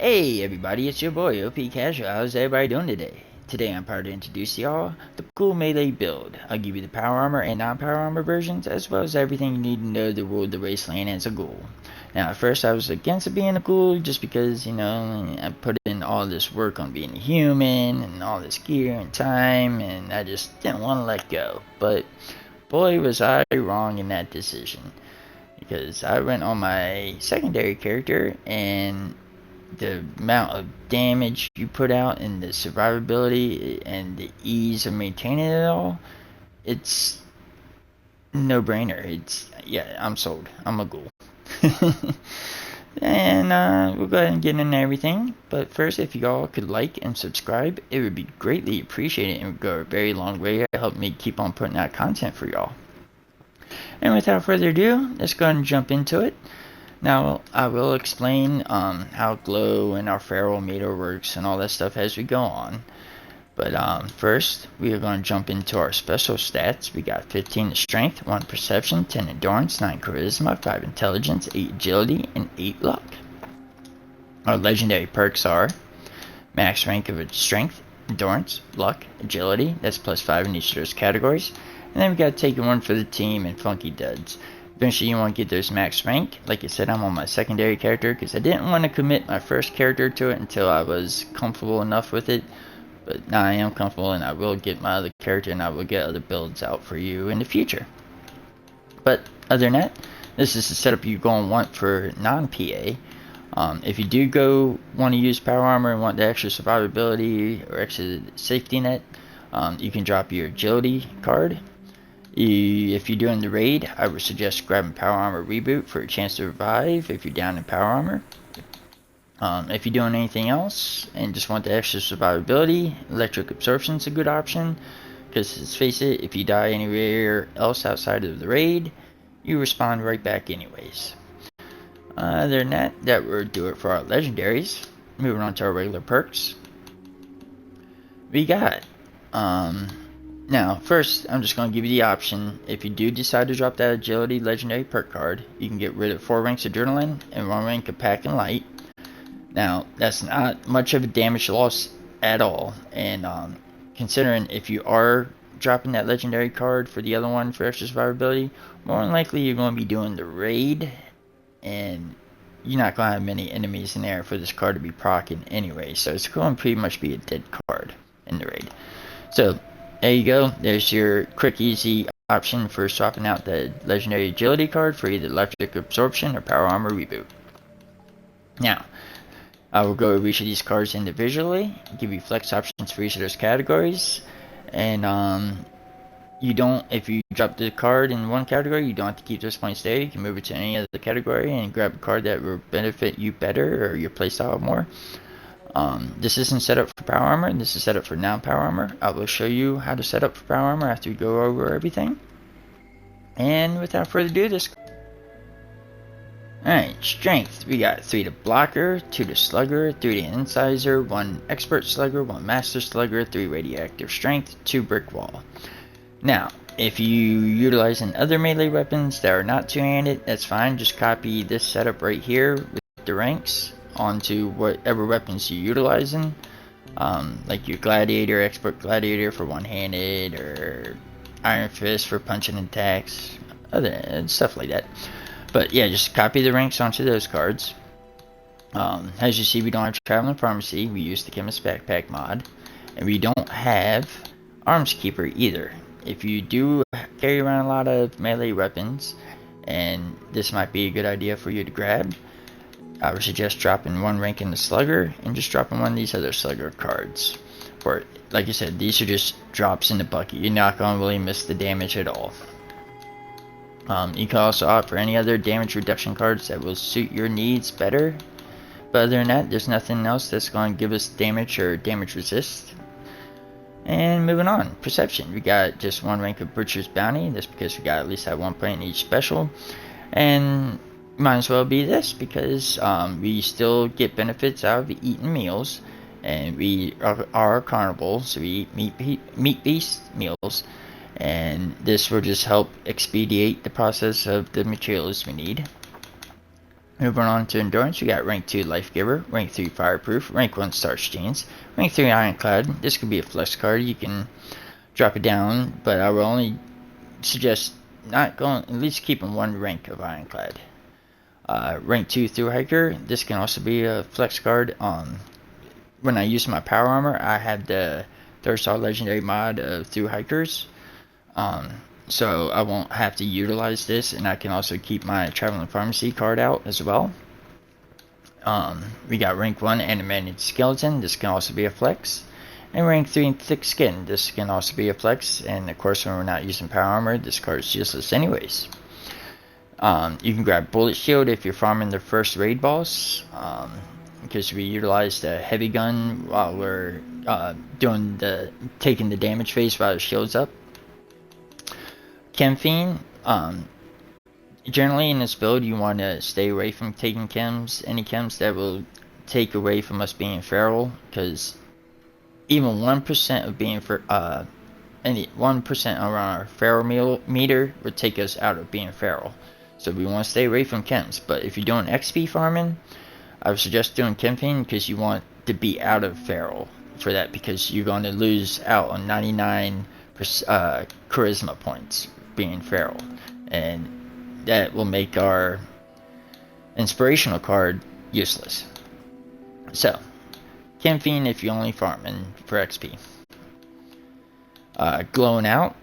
Hey everybody, it's your boy OP Casual. How's everybody doing today? Today I'm proud to introduce y'all the Ghoul melee build. I'll give you the power armor and non-power armor versions, as well as everything you need to know to rule the wasteland as a ghoul. Now at first I was against it being a ghoul just because, I put in all this work on being a human and all this gear and time, and I just didn't want to let go. But boy was I wrong in that decision, because I went on my secondary character, and the amount of damage you put out and the survivability and the ease of maintaining it all, it's no brainer. Yeah, I'm sold. I'm a ghoul. And we'll go ahead and get into everything. But first, if y'all could like and subscribe, it would be greatly appreciated and would go a very long way to help me keep on putting out content for y'all. And without further ado, let's go ahead and jump into it. Now, I will explain how glow and our feral meter works and all that stuff as we go on. But first, we are going to jump into our special stats. We got 15 strength, 1 perception, 10 endurance, 9 charisma, 5 intelligence, 8 agility, and 8 luck. Our legendary perks are max rank of strength, endurance, luck, agility. That's plus 5 in each of those categories. And then we got taking one for the team and funky duds. Eventually you want to get those max rank. Like I said, I'm on my secondary character because I didn't want to commit my first character to it until I was comfortable enough with it. But now I am comfortable, and I will get my other character, and I will get other builds out for you in the future. But other than that, this is the setup you're going to want for non-PA. If you do want to use power armor and want the extra survivability or extra safety net, you can drop your agility card. If you're doing the raid, I would suggest grabbing Power Armor Reboot for a chance to revive if you're down in Power Armor. If you're doing anything else and just want the extra survivability, Electric Absorption is a good option, because let's face it, if you die anywhere else outside of the raid, you respawn right back anyways. Other than that will do it for our legendaries. Moving on to our regular perks. We got now, first, I'm just going to give you the option. If you do decide to drop that Agility Legendary perk card, you can get rid of 4 ranks of Adrenaline and 1 rank of Pack and Light. Now, that's not much of a damage loss at all. And considering if you are dropping that Legendary card for the other one for extra survivability, more than likely you're going to be doing the raid, and you're not going to have many enemies in there for this card to be proccing anyway. So it's going to pretty much be a dead card in the raid. So there you go. There's your quick, easy option for swapping out the legendary agility card for either electric absorption or power armor reboot. Now, I will go over each of these cards individually, give you flex options for each of those categories, and if you drop the card in one category, you don't have to keep those points there. You can move it to any other category and grab a card that will benefit you better or your playstyle more. This isn't set up for power armor, this is set up for non-power armor. I will show you how to set up for power armor after we go over everything. And without further ado, Alright, strength. We got 3 to blocker, 2 to slugger, 3 to incisor, 1 expert slugger, 1 master slugger, 3 radioactive strength, 2 brick wall. Now, if you utilizing other melee weapons that are not two-handed, that's fine. Just copy this setup right here with the ranks onto whatever weapons you're utilizing, like your gladiator, expert gladiator for one-handed, or iron fist for punching attacks, other stuff like that. But yeah, just copy the ranks onto those cards. As you see, we don't have traveling pharmacy. We use the chemist backpack mod, and we don't have arms keeper either. If you do carry around a lot of melee weapons, and this might be a good idea for you to grab, I would suggest dropping 1 rank in the slugger and just dropping one of these other slugger cards. For, like I said, these are just drops in the bucket. You're not going to really miss the damage at all. You can also opt for any other damage reduction cards that will suit your needs better. But other than that, there's nothing else that's going to give us damage or damage resist. And moving on, perception. We got just 1 rank of Butcher's Bounty. That's because we got at least that 1 point in each special. And might as well be this, because we still get benefits out of eating meals, and we are a carnivore, so we eat meat-based meals, and this will just help expedite the process of the materials we need. Moving on to Endurance, we got Rank 2 Life Giver, Rank 3 Fireproof, Rank 1 Starch Jeans, Rank 3 Ironclad. This could be a flex card. You can drop it down, but I will only suggest not going, at least keeping one rank of Ironclad. Rank 2 Through Hiker. This can also be a flex card. When I use my Power Armor, I have the 3rd-star Legendary mod of Through Hikers. So I won't have to utilize this, and I can also keep my Traveling Pharmacy card out as well. We got Rank 1 Animated Skeleton. This can also be a flex. And Rank 3 Thick Skin. This can also be a flex. And of course, when we're not using Power Armor, this card is useless anyways. You can grab Bullet Shield if you're farming the first raid boss. Because we utilize the heavy gun while we're taking the damage phase while the shield's up. Chem Fiend, generally in this build you want to stay away from taking chems, any chems that will take away from us being feral, because even 1% of being any 1% around our feral meter would take us out of being feral. So we want to stay away from chems. But if you're doing XP farming, I would suggest doing Chem Fiend, because you want to be out of feral for that, because you're going to lose out on 99 charisma points being feral, and that will make our inspirational card useless. So Chem Fiend if you're only farming for XP. Glowing Out,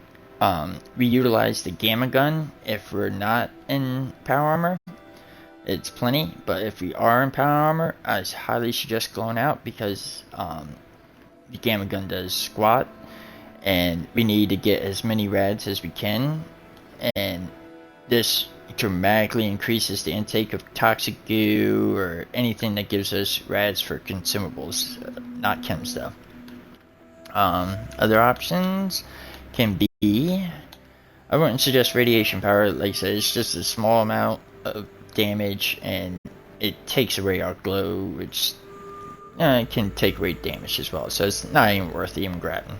we utilize the Gamma Gun if we're not in Power Armor. It's plenty, but if we are in Power Armor, I highly suggest Glowing Out, because the Gamma Gun does squat, and we need to get as many rads as we can, and this dramatically increases the intake of toxic goo or anything that gives us rads for consumables, not chems though. Other options can be, I wouldn't suggest Radiation Power. Like I said, it's just a small amount of damage, and it takes away our glow, which can take away damage as well, so it's not even worth even grabbing.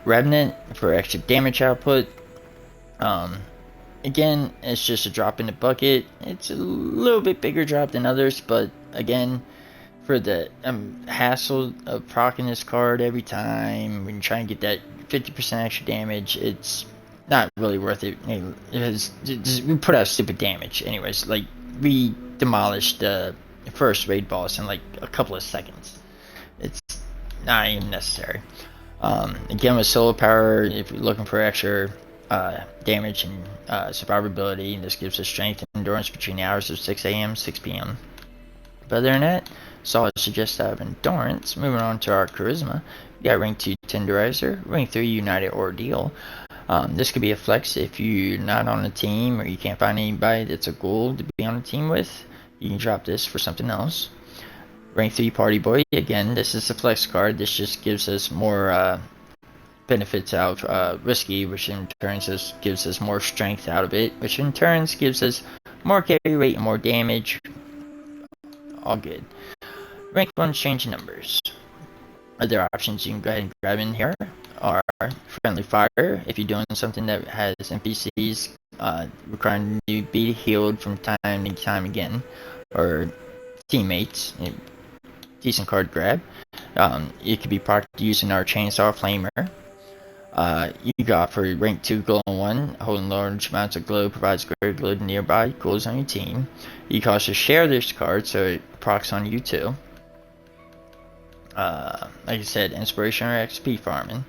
Revenant for extra damage output. Again, it's just a drop in the bucket. It's a little bit bigger drop than others, but again, for the hassle of proccing this card every time when you try and get that 50% extra damage, it's not really worth it. We put out stupid damage anyways. Like, we demolished the first raid boss in like a couple of seconds. It's not even necessary. Again, with Solar Power, if you're looking for extra damage and survivability, this gives us strength and endurance between the hours of 6 a.m. 6 p.m. But other than that, so I suggest out of endurance. Moving on to our charisma, we got Rank 2 Tenderizer, Rank 3 United Ordeal. This could be a flex if you're not on a team or you can't find anybody that's a ghoul to be on a team with. You can drop this for something else. Rank 3 Party Boy, again, this is a flex card. This just gives us more benefits out of Risky, which in turn just gives us more strength out of it, which in turn gives us more carry rate and more damage. All good. Rank 1 Change Numbers. Other options you can go ahead and grab in here are Friendly Fire, if you're doing something that has NPCs requiring you to be healed from time and time again, or teammates. Decent card grab. It could be procced using our Chainsaw Flamer. You got for Rank 2 Glow 1, holding large amounts of glow provides greater glow to nearby ghouls on your team. You can also share this card so it procs on you too. Like I said, inspiration or XP farming.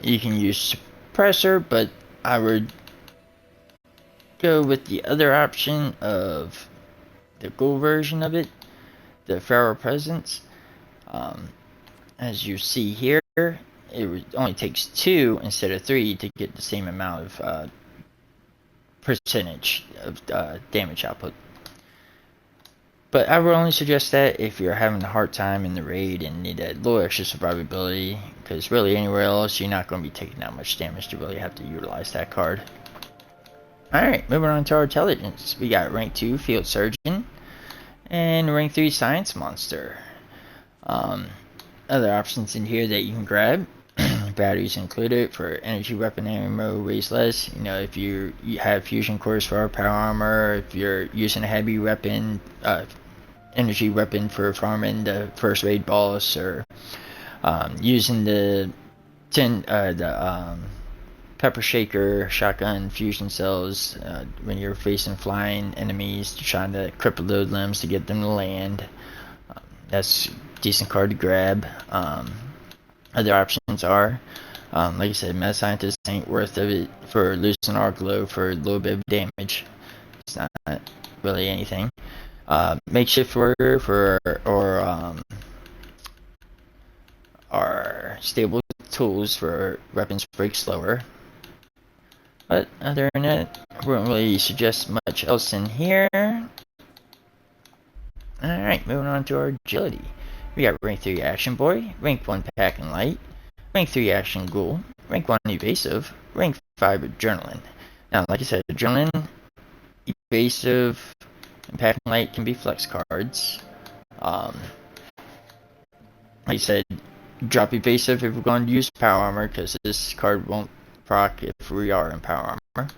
You can use Suppressor, but I would go with the other option of the Ghoul version of it, the Feral Presence. As you see here, it only takes 2 instead of 3 to get the same amount of percentage of damage output. But I would only suggest that if you're having a hard time in the raid and need a little extra survivability, because really anywhere else you're not going to be taking that much damage to really have to utilize that card. Alright, moving on to our intelligence. We got Rank 2 Field Surgeon and Rank 3 Science Monster. Other options in here that you can grab. batteries included for energy weapon ammo weighs less. You know, if you have fusion cores for our power armor, if you're using a heavy weapon, energy weapon for farming the first raid boss, or using the pepper shaker shotgun fusion cells when you're facing flying enemies, trying to cripple those limbs to get them to land. That's a decent card to grab. Other options are, like I said, Meta Scientist ain't worth of it for losing our glow for a little bit of damage. It's not really anything. Makeshift Worker or stable tools for weapons break slower. But other than that, I wouldn't really suggest much else in here. Alright, moving on to our agility. We got rank 3 Action Boy, rank 1 Pack and Light, rank 3 Action Ghoul, rank 1 Evasive, rank 5 Adrenaline. Now, like I said, Adrenaline, Evasive, and Pack and Light can be flex cards. Like I said, drop Evasive if we're going to use Power Armor, because this card won't proc if we are in Power Armor.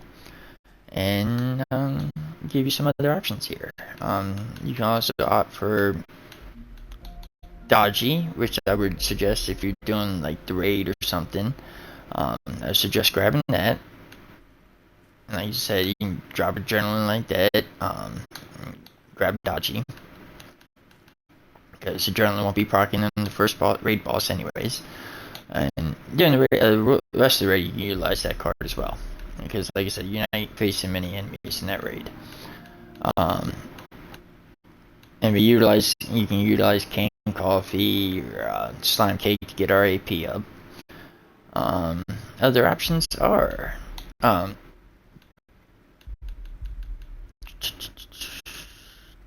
And give you some other options here. You can also opt for Dodgy, which I would suggest if you're doing like the raid or something. I suggest grabbing that. And like you said, you can drop Adrenaline like that. Grab Dodgy, because Adrenaline won't be proccing in the first raid boss anyways. And during the rest of the raid, you can utilize that card as well, because like I said, you're not facing many enemies in that raid. And you can utilize Cane Coffee or Slime Cake to get our AP up. Other options are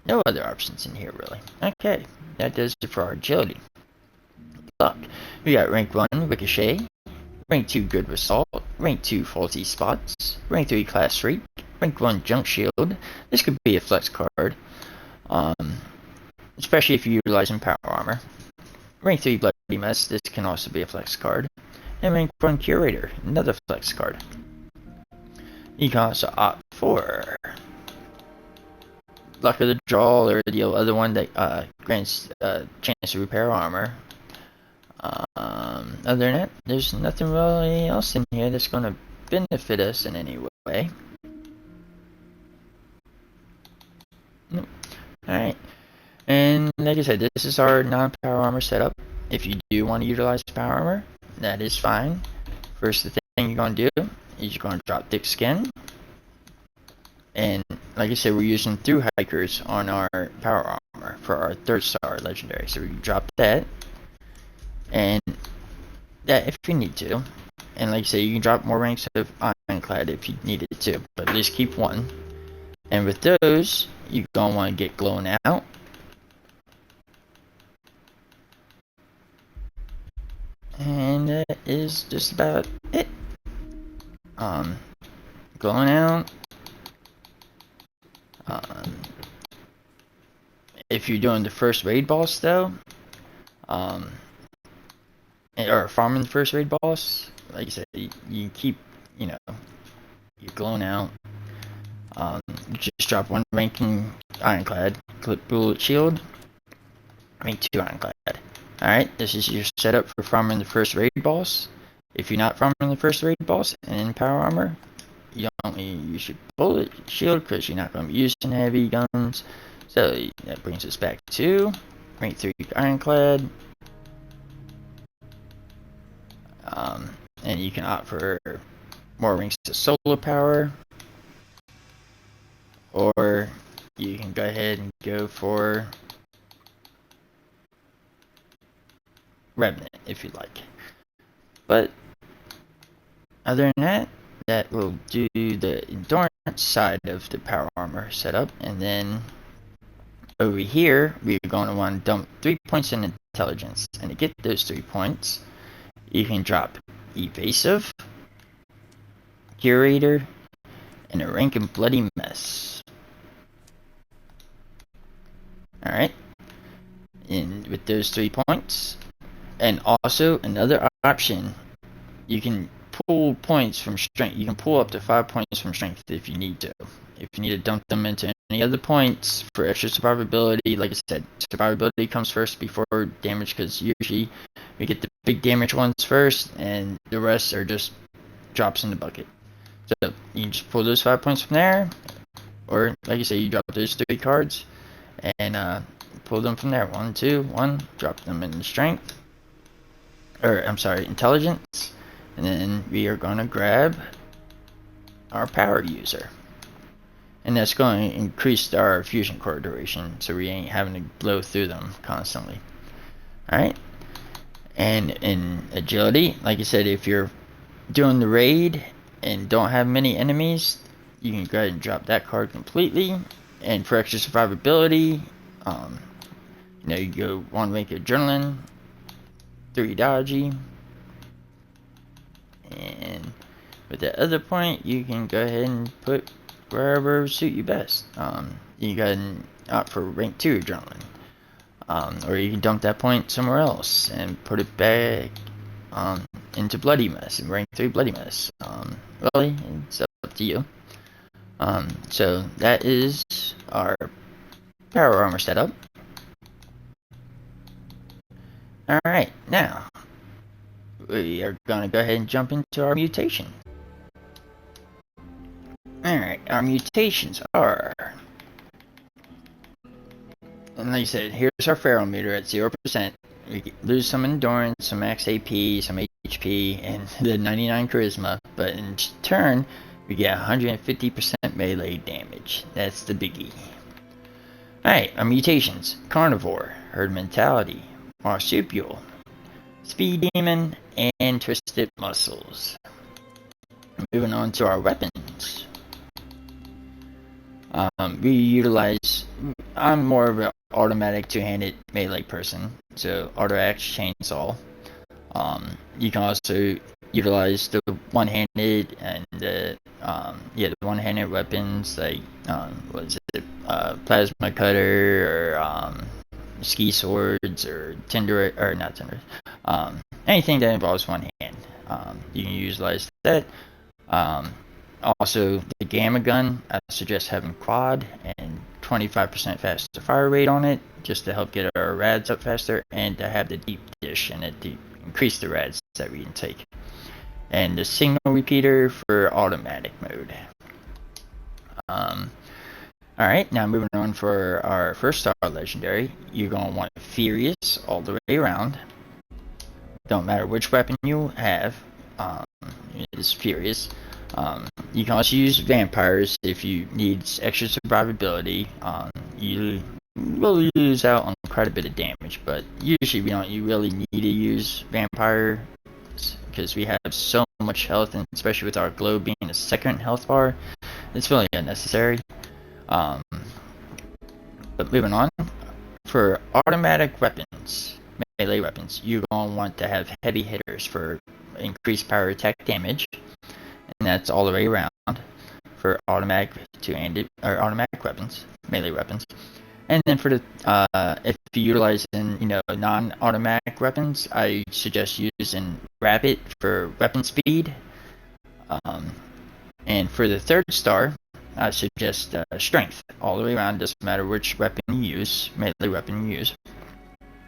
no other options in here really. Okay, that does it for our agility. Luck. We got rank 1 Ricochet, rank 2 Good Assault, rank 2 Faulty Spots, rank 3 Class Freak, rank 1 Junk Shield. This could be a flex card, especially if you're utilizing Power Armor. Rank 3 Bloody Mess. This can also be a flex card. And rank 1 Curator, another flex card. You can also opt for Luck of the Draw, or the other one that grants chance to repair armor. Other than that, there's nothing really else in here that's going to benefit us in any way. Nope. Alright. And like I said, this is our non-power armor setup. If you do want to utilize power armor, that is fine. First, the thing you're going to do is you're going to drop thick skin. And like I said, we're using through hikers on our power armor for our 3rd star legendary. So we can drop that. And that if you need to. And like I said, you can drop more ranks of Ironclad if you needed to, but at least keep 1. And with those, you're going to want to get Glowing Out. And that is just about it. Glowing Out. If you're doing the first raid boss though, or farming the first raid boss, like I said, you keep, you're Glowing Out. Just drop 1 ranking Ironclad, clip Bullet Shield, rank 2 Ironclad. Alright, this is your setup for farming the first raid boss. If you're not farming the first raid boss and in power armor, you don't use your Bullet Shield because you're not going to be using heavy guns. So that brings us back to rank 3 Ironclad. And you can opt for more ranks to solar power, or you can go ahead and go for Revenant if you'd like. But other than that, that will do the endurance side of the power armor setup. And then over here, we're going to want to dump 3 points in intelligence. And to get those 3 points, you can drop Evasive, Curator, and a rank in Bloody Mess. Alright. And with those 3 points, and also another option you can pull points from strength. You can pull up to 5 points from strength if you need to. If you need to dump them into any other points for extra survivability, like I said, survivability comes first before damage, because usually we get the big damage ones first, and the rest are just drops in the bucket. So you just pull those 5 points from there, or like you say, you drop those 3 cards and pull them from there. 1, 2, 1. Drop them in strength, or I'm sorry, intelligence, and then we are going to grab our power user, and that's going to increase our fusion core duration, so we ain't having to blow through them constantly. All right, and in agility, like I said, if you're doing the raid and don't have many enemies, you can go ahead and drop that card completely. And for extra survivability, you go 1 rank adrenaline, 3 dodgy, and with the other point, you can go ahead and put wherever suit you best. You go ahead and opt for rank 2 adrenaline, or you can dump that point somewhere else and put it back into bloody mess, and rank 3 bloody mess. Really, it's up to you. So that is our power armor setup. Alright, now we are going to go ahead and jump into our mutation. Alright, our mutations are, and like I said, here's our feral meter at 0%. We lose some endurance, some max AP, some HP, and the 99 charisma, but in turn, we get 150% melee damage. That's the biggie. Alright, our mutations: Carnivore, Herd Mentality, Marsupial, Speed Demon, and Twisted Muscles. Moving on to our weapons. We utilize, I'm more of an automatic two-handed melee person, so auto axe chainsaw. You can also utilize the one-handed and the one-handed weapons, like plasma cutter, or ski swords, or anything that involves one hand. You can utilize that. Also, the gamma gun, I suggest having quad and 25% faster fire rate on it, just to help get our rads up faster, and to have the deep dish in it to increase the rads that we can take. And the signal repeater for automatic mode. Alright, now moving on for our first star legendary, you're going to want Furious all the way around. Don't matter which weapon you have, it's Furious. You can also use vampires if you need extra survivability. You will lose out on quite a bit of damage, but usually we don't really need to use vampire, because we have so much health, and especially with our glow being a second health bar, it's really unnecessary. But moving on, for automatic weapons, melee weapons, you're going to want to have heavy hitters for increased power attack damage, and that's all the way around for automatic two-handed or automatic weapons, melee weapons. And then for the if you utilize non-automatic weapons, I suggest using Rapid for weapon speed. And for the third star, I suggest Strength all the way around. Doesn't matter which weapon you use, melee weapon you use.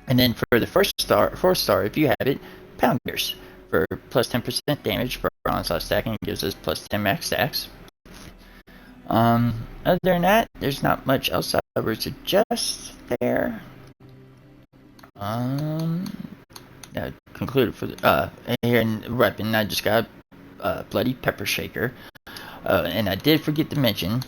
And then for the fourth star, if you have it, Pounders for plus 10% damage for onslaught stacking, gives us plus 10 max stacks. Other than that, there's not much else I would suggest there. Concluded for the here in weapon, I just got a bloody pepper shaker, and I did forget to mention,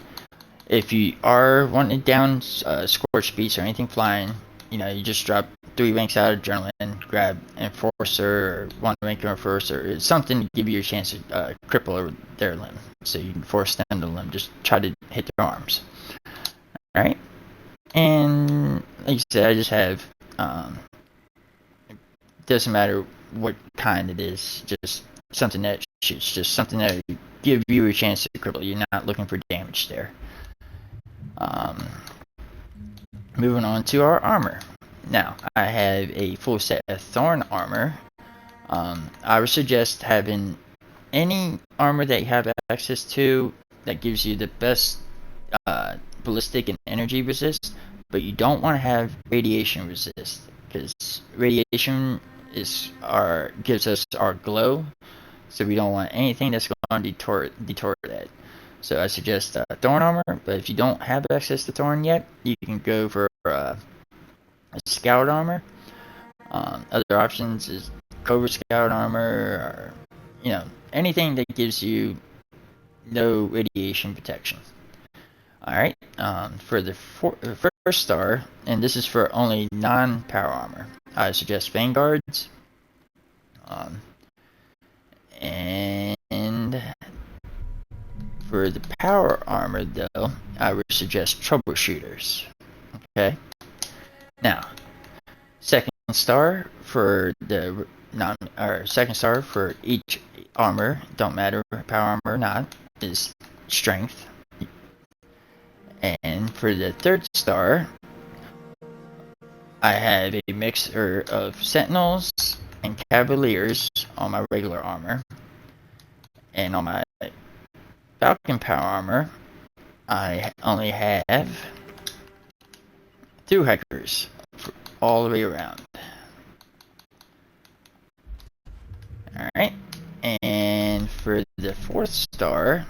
if you are wanting down scorch beast or anything flying, you just drop 3 ranks out of adrenaline, grab enforcer or 1 rank enforcer, it's something to give you a chance to cripple their limb, so you can force them to limb. Just try to hit their arms. Alright, and like I said, I just have doesn't matter what kind it is, just something that shoots, just something that will give you a chance to cripple. You're not looking for damage there. Moving on to our armor. Now, I have a full set of Thorn armor. I would suggest having any armor that you have access to that gives you the best ballistic and energy resist, but you don't want to have radiation resist, because radiation gives us our glow, so we don't want anything that's going to detour that. So I suggest Thorn armor, but if you don't have access to Thorn yet, you can go for a Scout armor. Other options is Cobra Scout armor, or anything that gives you no radiation protection. Alright, for the first star, and this is for only non-power armor, I suggest Vanguards. And for the power armor, though, I would suggest Troubleshooters. Okay. Now, second star for second star for each armor, don't matter power armor or not, is Strength. And for the third star, I have a mixture of Sentinels and Cavaliers on my regular armor. And on my Falcon power armor, I only have 2 Hikers all the way around. Alright, and for the fourth star,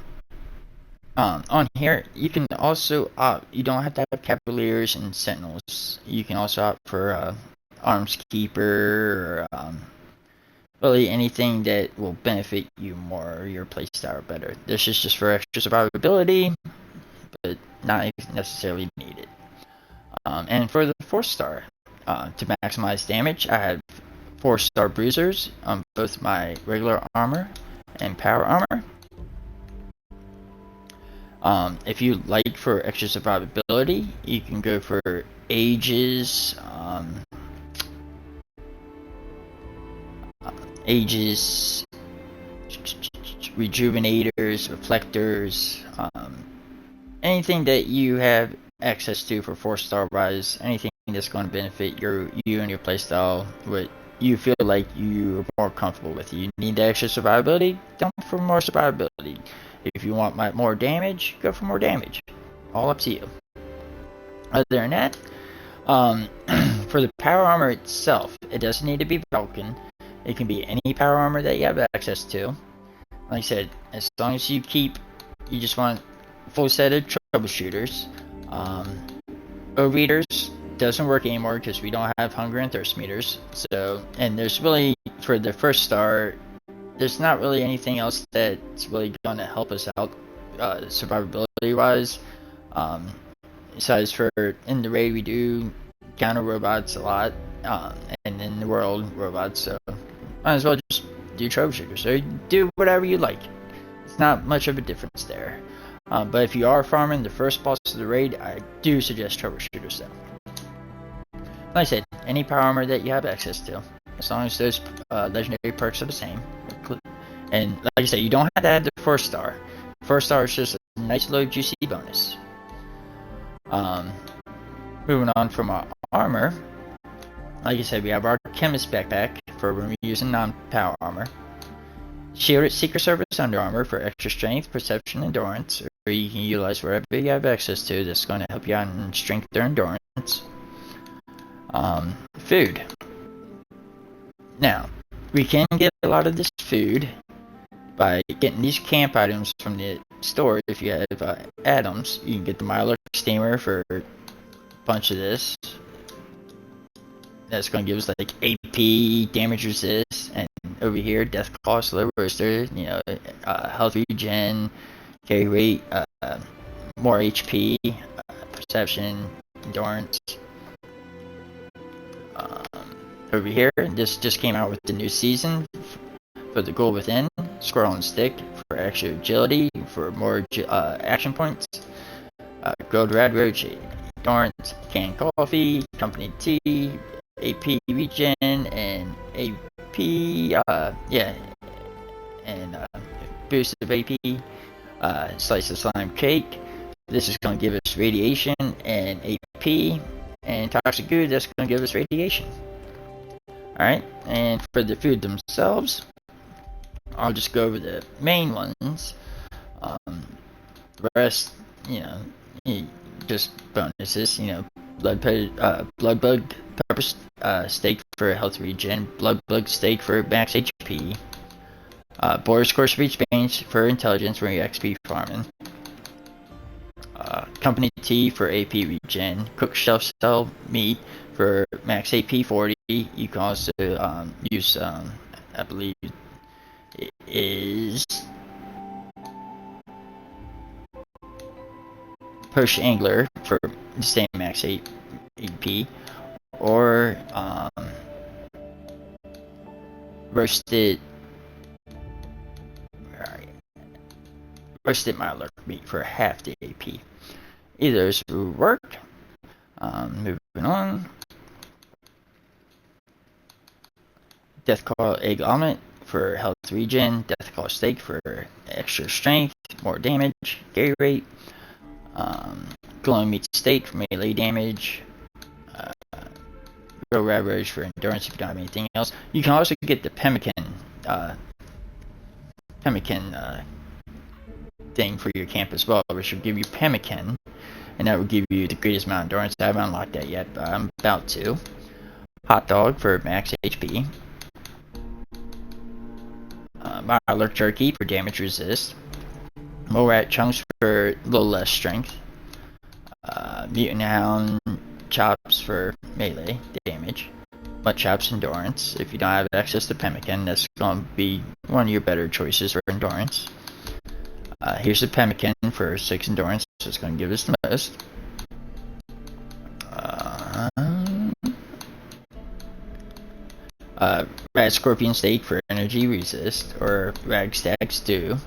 on here, you can also opt, you don't have to have Cavaliers and Sentinels. You can also opt for Arms Keeper, or really anything that will benefit you more, or your playstyle better. This is just for extra survivability, but not necessarily needed. And for the 4th star, to maximize damage, I have 4-star Bruisers on both my regular armor and power armor. If you like for extra survivability, you can go for Aegis, Rejuvenators, Reflectors, anything that you have access to for 4-star rise, anything that's going to benefit you and your playstyle, what you feel like you're more comfortable with. You need the extra survivability, go for more survivability. If you want more damage, go for more damage. All up to you. Other than that, for the power armor itself, it doesn't need to be Vulcan. It can be any power armor that you have access to. Like I said, as long as you just want a full set of Troubleshooters. O-Readers doesn't work anymore because we don't have Hunger and Thirst meters. So, and there's really, for the 1st star, there's not really anything else that's really going to help us out survivability wise. Besides, for in the raid we do counter robots a lot, and in the world robots, so might as well just do Troubleshooters, or do whatever you like. It's not much of a difference there. But if you are farming the first boss of the raid, I do suggest Troubleshooters though. Like I said, any power armor that you have access to, as long as those legendary perks are the same. And like I said, you don't have to add the 1st star. 1st star is just a nice little juicy bonus. Moving on from our armor, like I said, we have our Chemist backpack for when we're using non-power armor. Shielded Secret Service under armor for extra strength, perception, endurance, or you can utilize whatever you have access to that's going to help you out in strength or endurance. Food. Now, we can get a lot of this food by getting these camp items from the store. If you have atoms, you can get the Mylar Steamer for a bunch of this. That's going to give us like AP, damage resist, and over here, Death Claw, Slow Roaster, health regen, carry weight, more HP, perception, endurance. Over here, this just came out with the new season for the Ghoul Within, Squirrel and Stick for extra agility, for more action points, Grilled Rad Roach, endurance, canned coffee, company tea, AP regen, and AP, and boost of AP, slice of slime cake. This is going to give us radiation and AP, and toxic goo, that's going to give us radiation. Alright, and for the food themselves, I'll just go over the main ones. The rest, you know, just bonuses. Blood bug pepper steak for health regen, blood bug steak for max HP, Boar's Course of Range for intelligence for your XP farming, company tea for AP regen, cooked shelf cell meat for max AP 40. You can also use, I believe it is Push Angler for the same max AP, or roasted Mylark meat for half the AP. Either of those will work. Moving on. Deathclaw Egg Omelet for health regen, Deathclaw Steak for extra strength, more damage, carry rate, Glowing Meat Steak for melee damage, Grow Ravage for endurance if you don't have anything else. You can also get the pemmican thing for your camp as well, which will give you pemmican, and that will give you the greatest amount of endurance. I haven't unlocked that yet, but I'm about to. Hot Dog for max HP. Mylark Jerky for damage resist. Morat Chunks for a little less strength. Mutant Hound Chops for melee damage. Mutt Chops endurance. If you don't have access to pemmican, that's going to be one of your better choices for endurance. Here's the pemmican for 6 endurance, so it's going to give us the most. Rad Scorpion Steak for energy resist, or Ragstag Stew.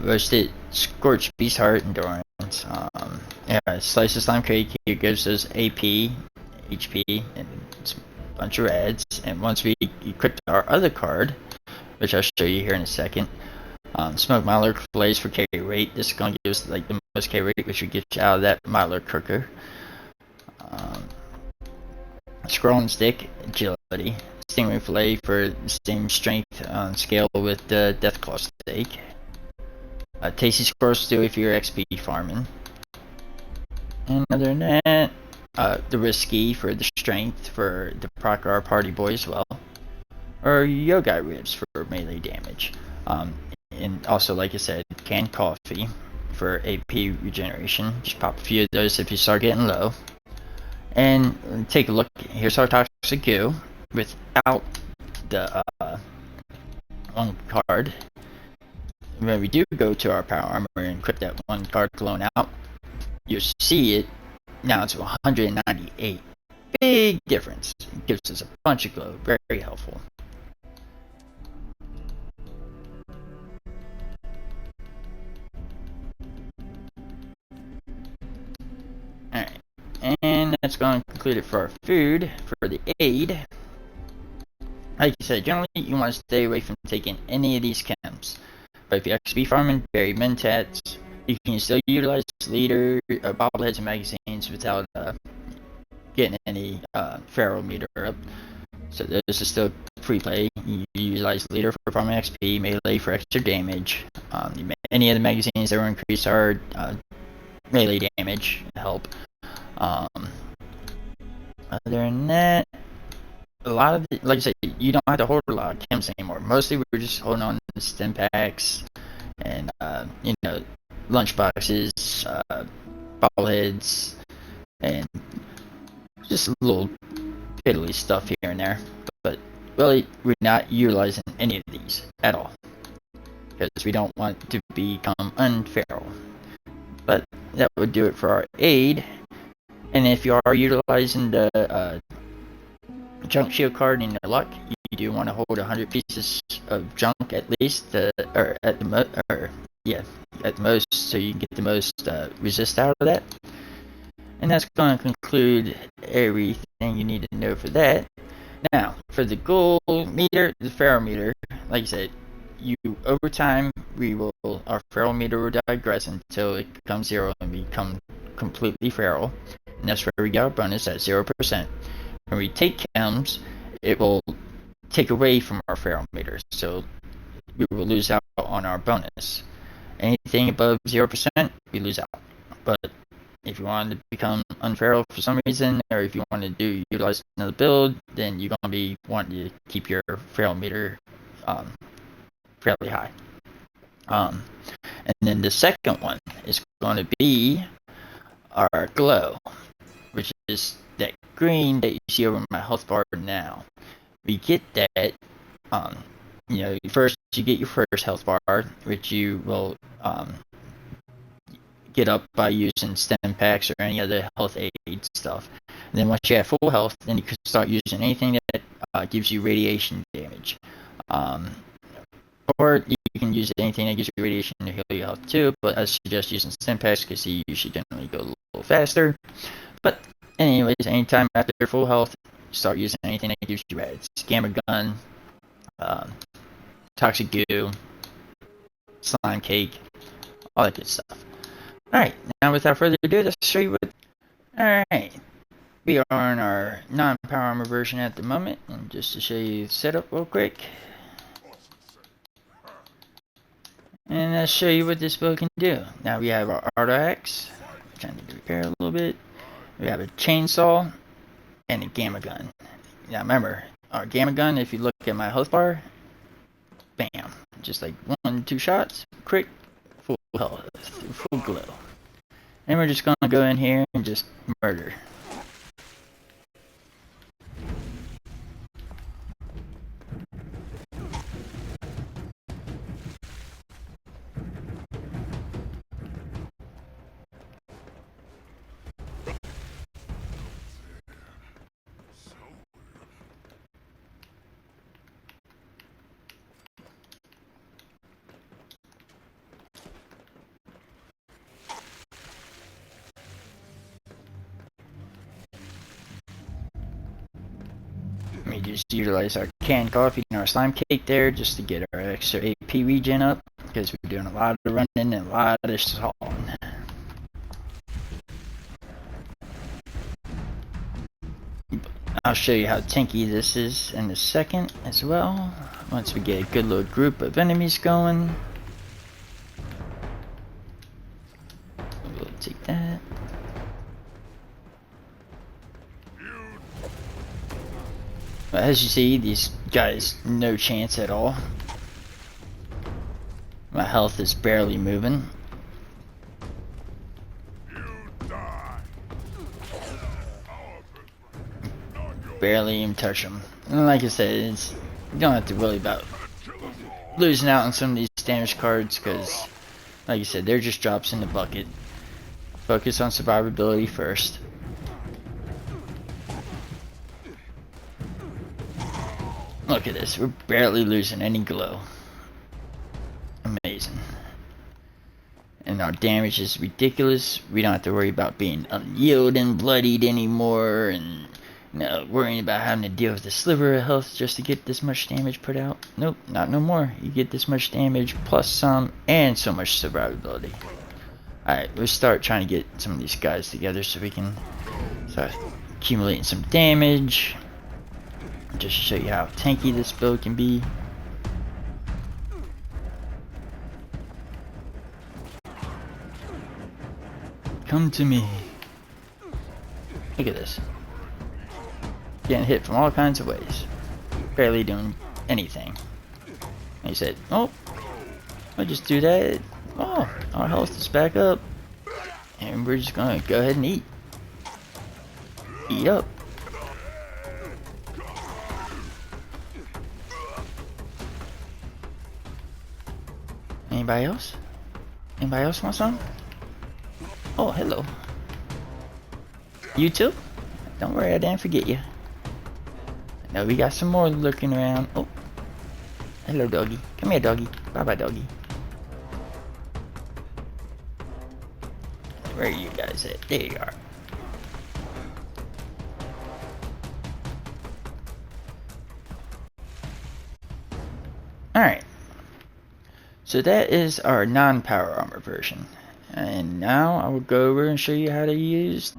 Roasted Scorched Beast Heart endurance. Slice of Slime Cake here gives us AP, HP, and a bunch of rads. And once we equip our other card, which I'll show you here in a second, Smoked Mylark Fillets for carry rate. This is going to give us like the most carry rate, which will get you out of that Mylark cooker. Scroll and Stick Agility. Stingray Fillet for the same strength on scale with the Deathclaw Steak. Tasty Squirrel Stew if you're XP farming. And other than that, the Risky for the strength for the proc our party boy as well. Or Yogai Ribs for melee damage. And also, like I said, canned coffee for AP regeneration. Just pop a few of those if you start getting low. And take a look. Here's our Toxic Goo without the one card. When we do go to our power armor and equip that one card clone out, you'll see it now it's 198. Big difference. It gives us a bunch of glow. Very, very helpful. Alright. And that's going to conclude it for our food. For the aid, like I said, generally you want to stay away from taking any of these chems. But if you're XP farming, berry mentats, you can still utilize leader, bobbleheads, and magazines without getting any feral meter up. So this is still free play. You utilize leader for farming XP, melee for extra damage. Any of the magazines that will increase our melee damage help. Other than that, a lot of like I said, you don't have to hold a lot of chems anymore. Mostly we're just holding on to stim packs and lunch boxes, bobbleheads, and just a little piddly stuff here and there. But really, we're not utilizing any of these at all because we don't want to become unferal. But that would do it for our aid. And if you are utilizing the junk shield card in your luck, you do want to hold 100 pieces of junk at least, at the most, so you can get the most resist out of that. And that's going to conclude everything you need to know for that. Now, for the Ghoul meter, the feral meter, like I said, over time our feral meter will digress until it becomes 0 and become completely feral. And that's where we got our bonus at 0%. when we take chems, it will take away from our feral meter, so we will lose out on our bonus. Anything above 0%, we lose out. But if you want to become unferal for some reason, or if you want to utilize another build, then you're going to be wanting to keep your feral meter fairly high. And then the second one is going to be our glow, which is that green that you see over my health bar now. We get that, first you get your first health bar, which you will get up by using stem packs or any other health aid stuff. And then once you have full health, then you can start using anything that gives you radiation damage. Or you can use anything that gives you radiation to heal your health too, but I suggest using stem packs because you usually generally go a little faster. But anyways, anytime after full health, start using anything that gives you rads. Gamma gun, toxic goo, slime cake, all that good stuff. Alright, now without further ado, let's show you what... Alright, we are on our non-power armor version at the moment, and just to show you the setup real quick. And let's show you what this build can do. Now we have our auto axe, which I need to repair a little bit. We have a chainsaw, and a gamma gun. Now remember, our gamma gun, if you look at my health bar, bam, just like 1-2 shots, quick, full health, full glow. And we're just gonna go in here and just murder. We just utilize our canned coffee and our slime cake there just to get our extra AP regen up, because we're doing a lot of running and a lot of sawing. I'll show you how tanky this is in a second as well, once we get a good little group of enemies going. We'll take that. But as you see, these guys, no chance at all. My health is barely moving. Barely even touch them. And like I said, you don't have to worry about losing out on some of these damage cards, because, like I said, they're just drops in the bucket. Focus on survivability first. Look at this, we're barely losing any glow. Amazing. And our damage is ridiculous. We don't have to worry about being unyielding, bloodied anymore, and worrying about having to deal with a sliver of health just to get this much damage put out. Nope, not no more. You get this much damage plus some, and so much survivability. Alright, let's start trying to get some of these guys together so we can start accumulating some damage. Just to show you how tanky this build can be. Come to me. Look at this. Getting hit from all kinds of ways. Barely doing anything. And he said, oh, I'll just do that. Oh, our health is back up. And we're just gonna go ahead and eat. Eat up. Anybody else? Anybody else want some? Oh, hello. You too? Don't worry, I didn't forget you. Now we got some more lurking around. Oh, hello, doggy. Come here, doggy. Bye-bye, doggy. Where are you guys at? There you are. Alright. So that is our non-power armor version. And now I will go over and show you how to use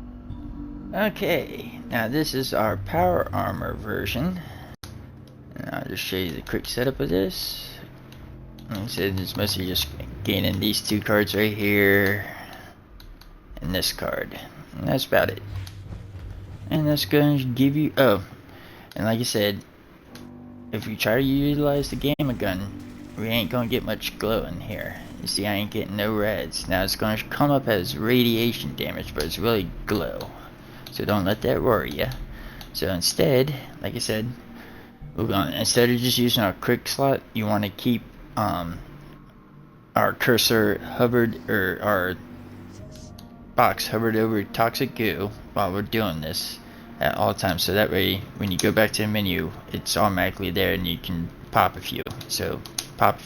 Okay, now this is our power armor version. And I'll just show you the quick setup of this. Like I said, it's mostly just gaining these two cards right here and this card. And that's about it. And that's going to give you... Oh, and like I said, if we try to utilize the gamma gun, we ain't going to get much glow in here. You see, I ain't getting no reds. Now it's going to come up as radiation damage, but it's really glow. So don't let that worry you. So instead, like I said, we're going, instead of just using our quick slot, you want to keep our cursor hovered, or our box hovered over toxic goo while we're doing this at all times, so that way when you go back to the menu, it's automatically there and you can pop a few. So pop,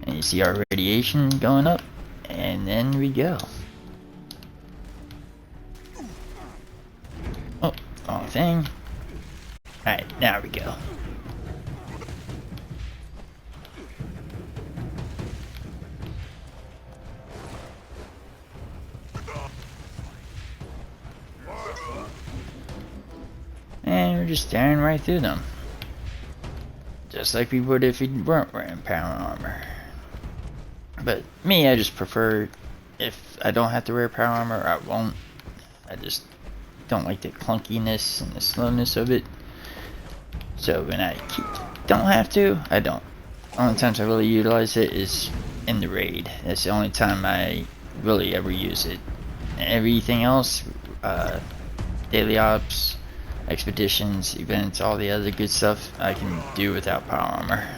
and you see our radiation going up, and then we go. Oh, wrong thing. Alright, now we go. And we're just staring right through them. Just like we would if we weren't wearing power armor. But me, I just prefer, if I don't have to wear power armor, I won't. I just don't like the clunkiness and the slowness of it. So when I don't have to, I don't. The only times I really utilize it is in the raid. That's the only time I really ever use it. Everything else, daily ops, expeditions, events, all the other good stuff, I can do without power armor.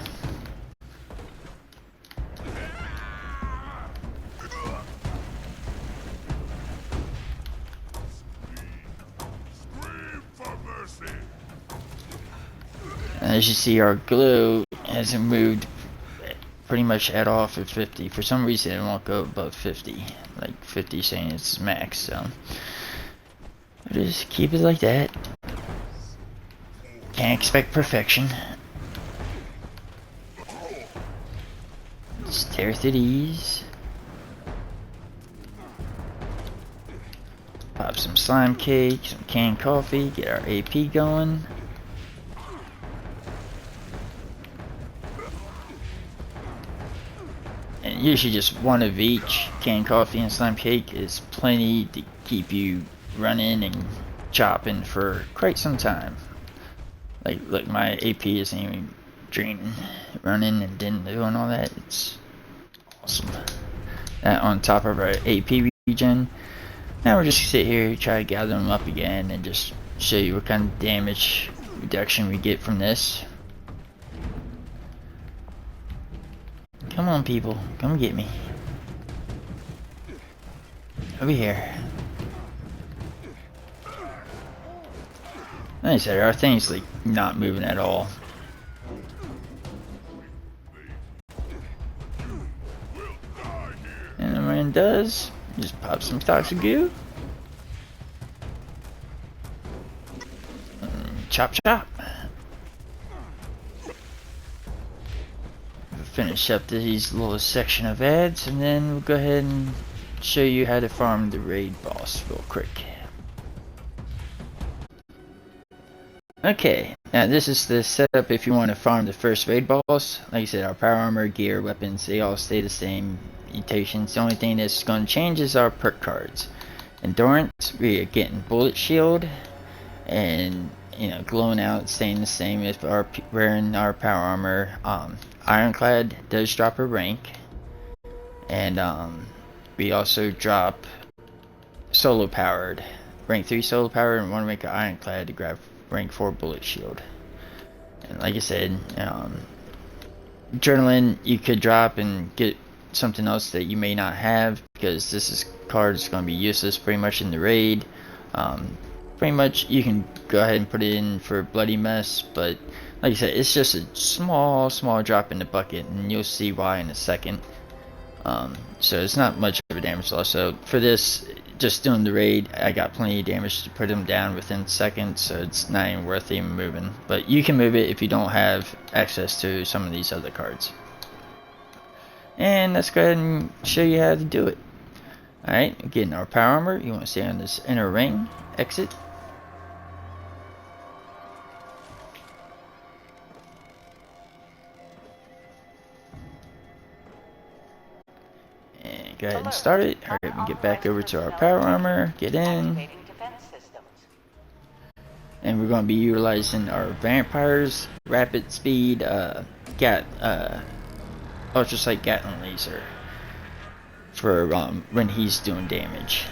And as you see, our glow hasn't moved pretty much at all for 50. For some reason, it won't go above 50. Like 50 saying it's max, so just keep it like that. Can't expect perfection. Just tear through these. Pop some slime cake, some canned coffee, get our AP going. And usually just one of each. Canned coffee and slime cake is plenty to keep you running and chopping for quite some time. Like, look, my AP isn't even draining, running and then doing all that. It's awesome. That on top of our AP regen. Now we're just gonna sit here, try to gather them up again, and just show you what kind of damage reduction we get from this. Come on, people, come get me. Over here. Like I said, our thing's like not moving at all. And then when it does, just pop some toxic goo. Chop chop. Finish up these little section of ads, and then we'll go ahead and show you how to farm the raid boss real quick. Okay, now this is the setup if you want to farm the first raid boss. Like I said, our power armor, gear, weapons, they all stay the same. Mutations, the only thing that's going to change is our perk cards. Endurance, we are getting bullet shield, and glowing out, staying the same if we're wearing our power armor. Ironclad does drop a rank, and we also drop solo powered, rank 3 solo powered, and 1 rank of Ironclad to grab rank 4 bullet shield. And like I said, adrenaline you could drop and get something else that you may not have, because this card is going to be useless pretty much in the raid. Pretty much you can go ahead and put it in for bloody mess, but like I said, it's just a small drop in the bucket, and you'll see why in a second. So it's not much of a damage loss. So for this, just doing the raid, I got plenty of damage to put them down within seconds, so it's not even worth even moving. But you can move it if you don't have access to some of these other cards. And let's go ahead and show you how to do it. Alright, getting our power armor. You want to stay on this inner ring. Exit. And go ahead and start it. Alright, we get back over to our power armor. Get in. And we're going to be utilizing our vampires, rapid speed, ultrasight Gatling laser for when he's doing damage.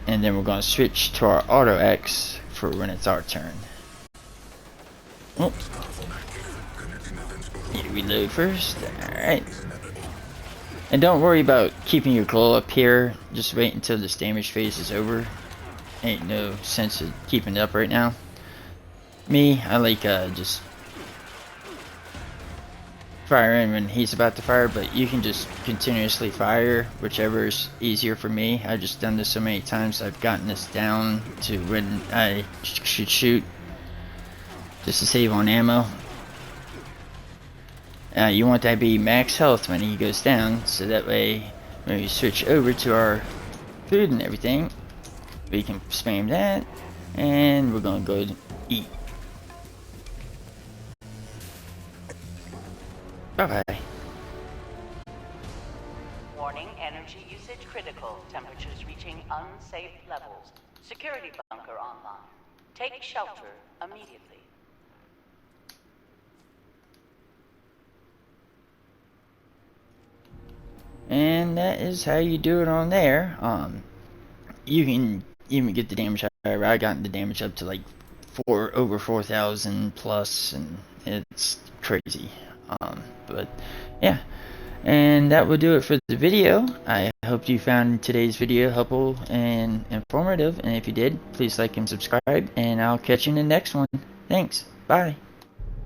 And then we're going to switch to our auto X for when it's our turn. Oh. You reload first. Alright. And don't worry about keeping your glow up here. Just wait until this damage phase is over. Ain't no sense of keeping it up right now. Me, I like just firing when he's about to fire, but you can just continuously fire, whichever is easier for me. I've just done this so many times, I've gotten this down to when I should shoot, just to save on ammo. You want that to be max health when he goes down, so that way when we switch over to our food and everything, we can spam that, and we're gonna go eat. Bye bye. Warning, energy usage critical. Temperatures reaching unsafe levels. Security bunker online. Take shelter immediately. And that is how you do it on there. You can even get the damage higher. I got the damage up to like over 4,000 plus, and it's crazy. But yeah, and that will do it for the video. I hope you found today's video helpful and informative, and if you did, please like and subscribe, and I'll catch you in the next one. Thanks. Bye.